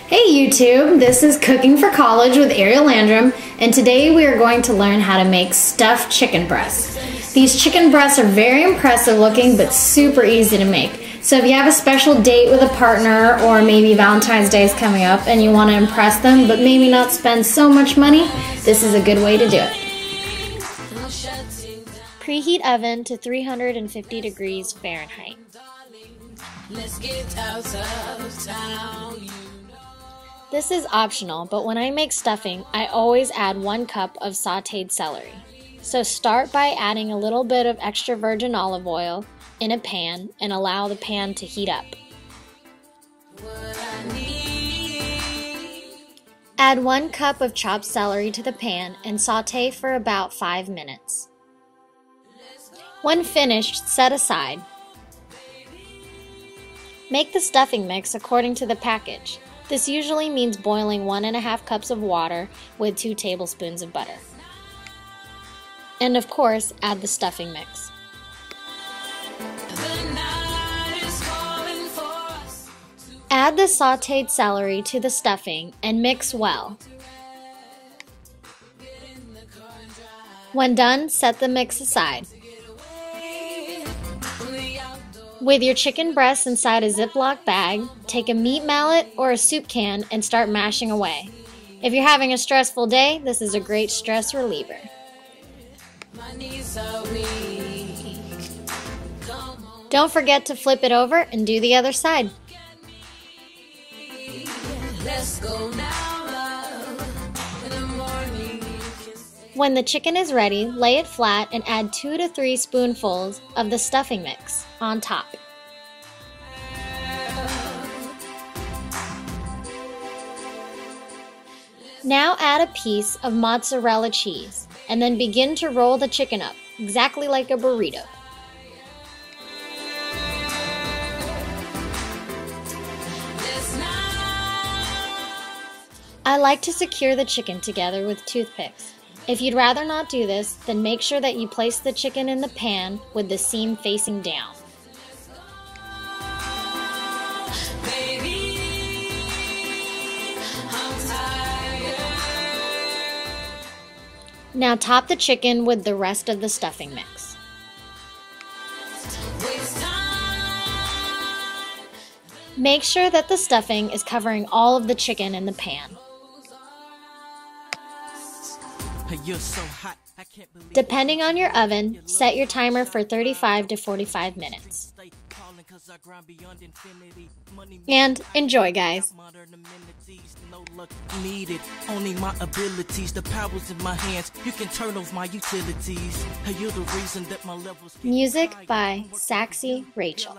Hey YouTube, this is Cooking for College with Ariel Landrum, and today we are going to learn how to make stuffed chicken breasts. These chicken breasts are very impressive looking but super easy to make. So if you have a special date with a partner or maybe Valentine's Day is coming up and you want to impress them but maybe not spend so much money, this is a good way to do it. Preheat oven to 350 degrees Fahrenheit. This is optional, but when I make stuffing, I always add 1 cup of sautéed celery. So start by adding a little bit of extra virgin olive oil in a pan and allow the pan to heat up. Add 1 cup of chopped celery to the pan and sauté for about 5 minutes. When finished, set aside. Make the stuffing mix according to the package. This usually means boiling 1½ cups of water with 2 tablespoons of butter. And of course, add the stuffing mix. Add the sautéed celery to the stuffing and mix well. When done, set the mix aside. With your chicken breasts inside a Ziploc bag, take a meat mallet or a soup can and start mashing away. If you're having a stressful day, this is a great stress reliever. Don't forget to flip it over and do the other side. When the chicken is ready, lay it flat and add 2 to 3 spoonfuls of the stuffing mix on top. Now add a piece of mozzarella cheese and then begin to roll the chicken up, exactly like a burrito. I like to secure the chicken together with toothpicks. If you'd rather not do this, then make sure that you place the chicken in the pan with the seam facing down. Now top the chicken with the rest of the stuffing mix. Make sure that the stuffing is covering all of the chicken in the pan. Depending on your oven, set your timer for 35 to 45 minutes. And enjoy, guys. Only my abilities, the powers in my hands. You can turn off my utilities. You're the reason that my levels. Music by Saxy Rachel.